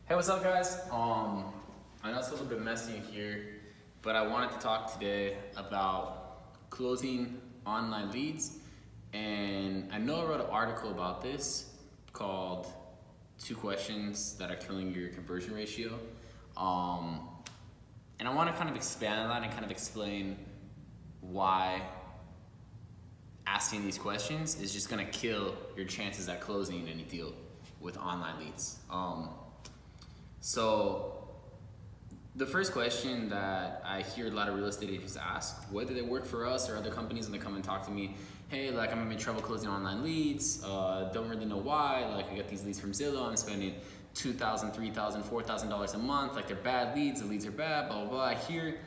Hey, what's up, guys? I know it's a little bit messy in here, but I wanted to talk today about closing online leads. And I know I wrote an article about this called 2 Questions That Are Killing Your Conversion Ratio. And I want to kind of expand on that and kind of explain why asking these questions is just going to kill your chances at closing any deal with online leads. So the first question that I hear a lot of real estate agents ask, whether they work for us or other companies, and they come and talk to me, hey, like I'm having trouble closing online leads, don't really know why, like I get these leads from Zillow, I'm spending $2,000, $3,000, $4,000 a month, like they're bad leads, the leads are bad, blah, blah, blah. I hear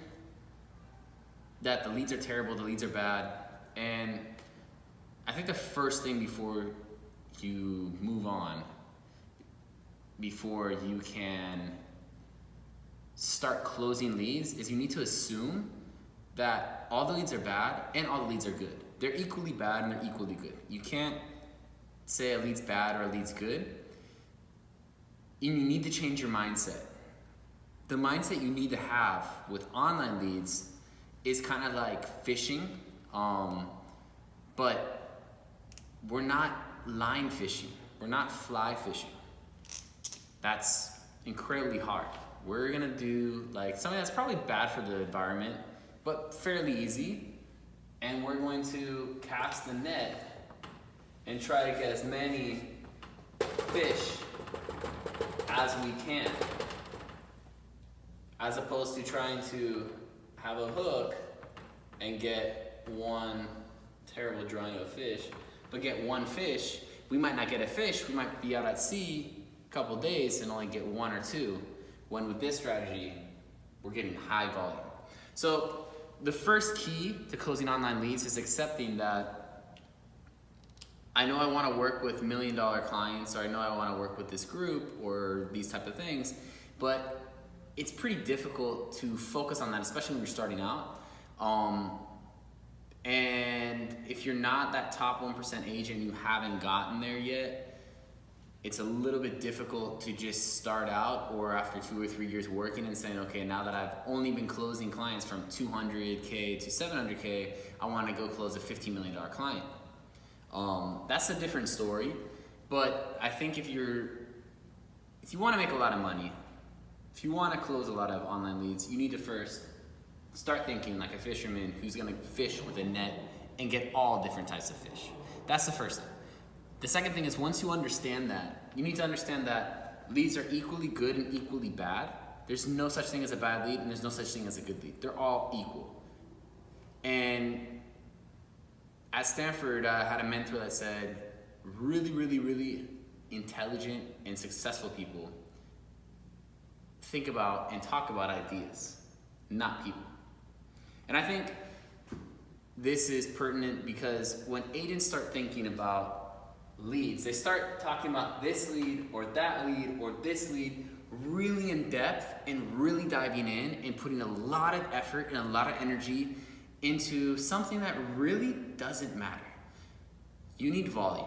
that the leads are terrible, the leads are bad, and I think the first thing before you move on, before you can start closing leads, is you need to assume that all the leads are bad and all the leads are good. They're equally bad and they're equally good. You can't say a lead's bad or a lead's good. And you need to change your mindset. The mindset you need to have with online leads is kind of like fishing, but we're not line fishing. We're not fly fishing. That's incredibly hard. We're gonna do like something that's probably bad for the environment, but fairly easy. And we're going to cast the net and try to get as many fish as we can, as opposed to trying to have a hook and get one terrible drawing of a fish, but get one fish. We might not get a fish, we might be out at sea couple days and only get 1 or 2, when with this strategy we're getting high volume. So the first key to closing online leads is accepting that I know I want to work with $1 million clients, or I know I want to work with this group or these type of things, but it's pretty difficult to focus on that, especially when you're starting out. And if you're not that top 1% agent, you haven't gotten there yet, it's a little bit difficult to just start out, or after 2 or 3 years working and saying, okay, now that I've only been closing clients from $200K to $700K, I want to go close a $15 million client. That's a different story, but I think if you want to make a lot of money, if you want to close a lot of online leads, you need to first start thinking like a fisherman who's going to fish with a net and get all different types of fish. That's the first thing. The second thing is, once you understand that, you need to understand that leads are equally good and equally bad. There's no such thing as a bad lead and there's no such thing as a good lead. They're all equal. And at Stanford, I had a mentor that said, really, really, really intelligent and successful people think about and talk about ideas, not people. And I think this is pertinent because when agents start thinking about leads, they start talking about this lead or that lead or this lead really in depth and really diving in and putting a lot of effort and a lot of energy into something that really doesn't matter. You need volume.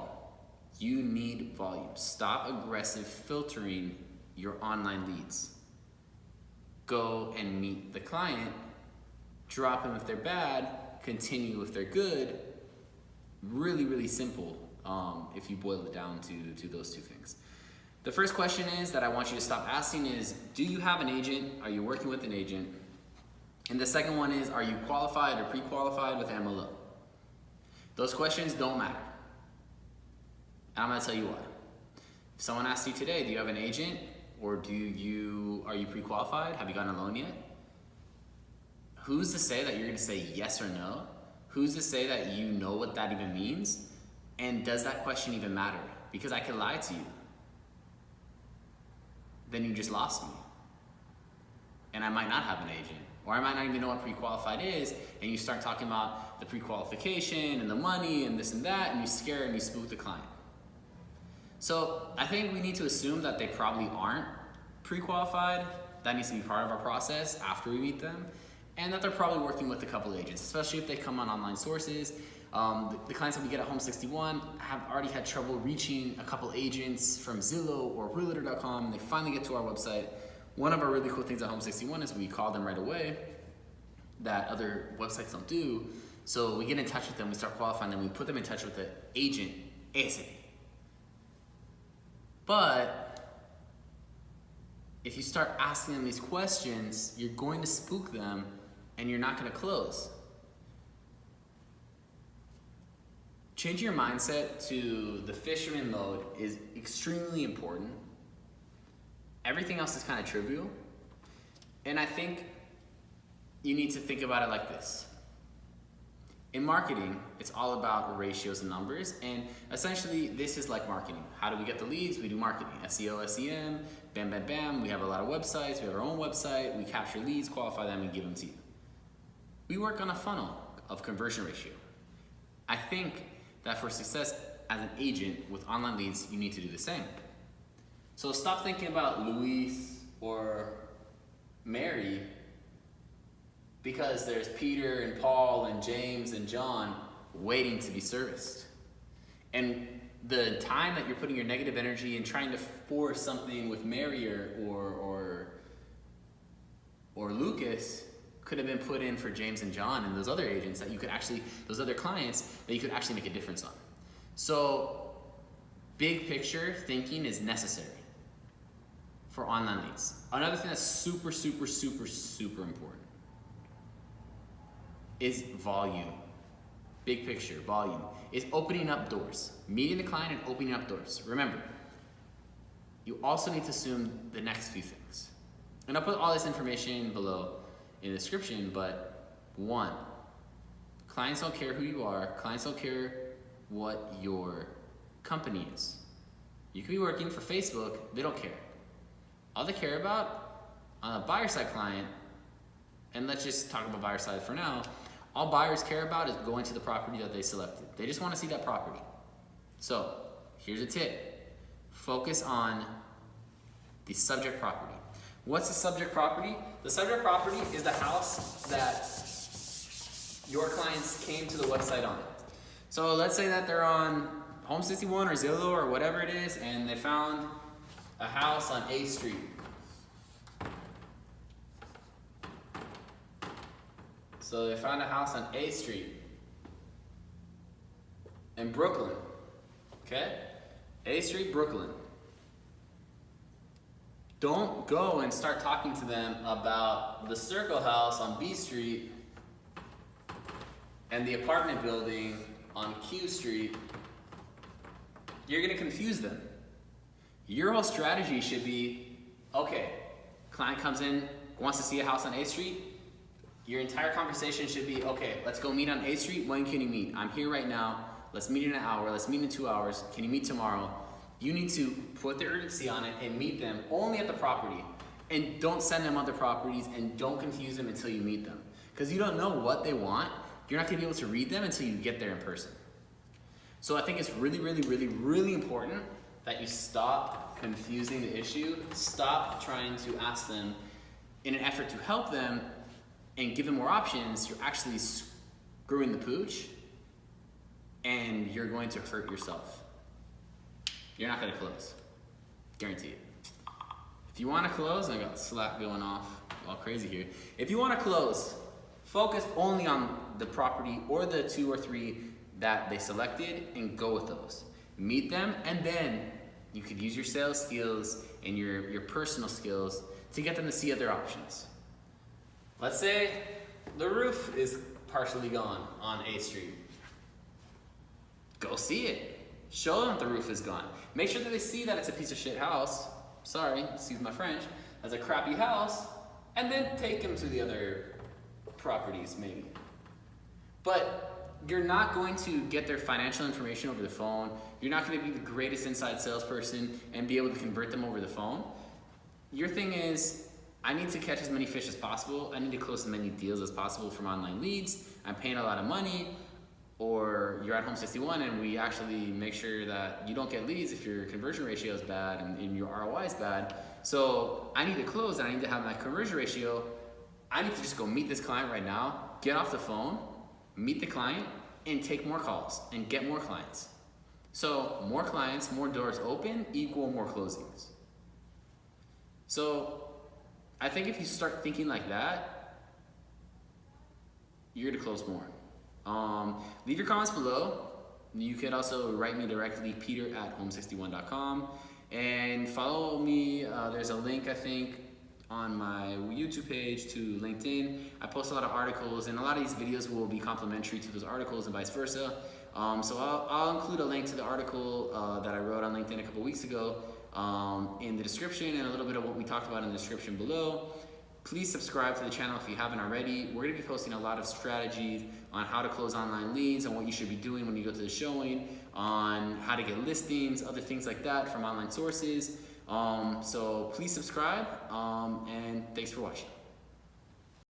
You need volume. Stop aggressive filtering your online leads. Go and meet the client, drop them if they're bad, continue if they're good. Really, really simple. If you boil it down to those 2 things. The first question is that I want you to stop asking is, do you have an agent? Are you working with an agent? And the second one is, are you qualified or pre-qualified with MLO? Those questions don't matter. And I'm gonna tell you why. If someone asks you today, do you have an agent, or are you pre-qualified? Have you gotten a loan yet? Who's to say that you're gonna say yes or no? Who's to say that you know what that even means? And does that question even matter? Because I could lie to you. Then you just lost me. And I might not have an agent. Or I might not even know what pre-qualified is, and you start talking about the pre-qualification and the money and this and that, and you scare and you spook the client. So I think we need to assume that they probably aren't pre-qualified. That needs to be part of our process after we meet them. And that they're probably working with a couple agents, especially if they come on online sources. The clients that we get at Home 61 have already had trouble reaching a couple agents from Zillow or realtor.com, and they finally get to our website. One of our really cool things at Home 61 is we call them right away that other websites don't do. So we get in touch with them, we start qualifying them, we put them in touch with the agent ASAP. But if you start asking them these questions, you're going to spook them and you're not going to close. Changing your mindset to the fisherman mode is extremely important. Everything else is kind of trivial. And I think you need to think about it like this. In marketing, it's all about ratios and numbers, and essentially this is like marketing. How do we get the leads? We do marketing, SEO, SEM, bam, bam, bam. We have a lot of websites, we have our own website, we capture leads, qualify them, and give them to you. We work on a funnel of conversion ratio. I think that for success as an agent with online leads, you need to do the same. So stop thinking about Luis or Mary because there's Peter and Paul and James and John waiting to be serviced. And the time that you're putting your negative energy in trying to force something with Mary or Lucas could have been put in for James and John and those other agents that you could actually, those other clients that you could actually make a difference on. So big picture thinking is necessary for online leads. Another thing that's super, super, super, super important is volume. Big picture, volume, is opening up doors. Meeting the client and opening up doors. Remember, you also need to assume the next few things. And I'll put all this information below in the description, but one, clients don't care who you are. Clients don't care what your company is. You could be working for Facebook, they don't care. All they care about on a buyer side client, and let's just talk about buyer side for now, all buyers care about is going to the property that they selected. They just want to see that property. So here's a tip. Focus on the subject property. What's the subject property? The subject property is the house that your clients came to the website on. So let's say that they're on Home 61 or Zillow or whatever it is, and they found a house on 8th Street. So they found a house on 8th Street in Brooklyn, okay? 8th Street, Brooklyn. Don't go and start talking to them about the Circle House on B Street and the apartment building on Q Street. You're gonna confuse them. Your whole strategy should be, okay, client comes in, wants to see a house on 8th Street. Your entire conversation should be, okay, let's go meet on 8th Street. When can you meet? I'm here right now. Let's meet in an hour. Let's meet in 2 hours. Can you meet tomorrow? You need to put the urgency on it and meet them only at the property. And don't send them other properties and don't confuse them until you meet them. Because you don't know what they want. You're not gonna be able to read them until you get there in person. So I think it's really, really, really, really important that you stop confusing the issue. Stop trying to ask them in an effort to help them and give them more options. You're actually screwing the pooch and you're going to hurt yourself. You're not gonna close, guaranteed. If you wanna close, I got Slack going off all crazy here. If you wanna close, focus only on the property or the 2 or 3 that they selected and go with those. Meet them, and then you could use your sales skills and your personal skills to get them to see other options. Let's say the roof is partially gone on 8th Street. Go see it. Show them the roof is gone. Make sure that they see that it's a piece of shit house. Sorry, excuse my French. That's a crappy house. And then take them to the other properties maybe. But you're not going to get their financial information over the phone. You're not going to be the greatest inside salesperson and be able to convert them over the phone. Your thing is, I need to catch as many fish as possible. I need to close as many deals as possible from online leads. I'm paying a lot of money. Or you're at Home 61 and we actually make sure that you don't get leads if your conversion ratio is bad and your ROI is bad. So I need to close and I need to have my conversion ratio. I need to just go meet this client right now, get off the phone, meet the client, and take more calls and get more clients. So more clients, more doors open equal more closings. So I think if you start thinking like that, you're gonna close more. Leave your comments below. You can also write me directly, peter@home61.com, and follow me. There's a link, I think, on my YouTube page to LinkedIn. I post a lot of articles, and a lot of these videos will be complimentary to those articles and vice versa. So I'll include a link to the article that I wrote on LinkedIn a couple weeks ago in the description, and a little bit of what we talked about in the description below. Please subscribe to the channel if you haven't already. We're gonna be posting a lot of strategies on how to close online leads, on what you should be doing when you go to the showing, on how to get listings, other things like that from online sources. So please subscribe, and thanks for watching.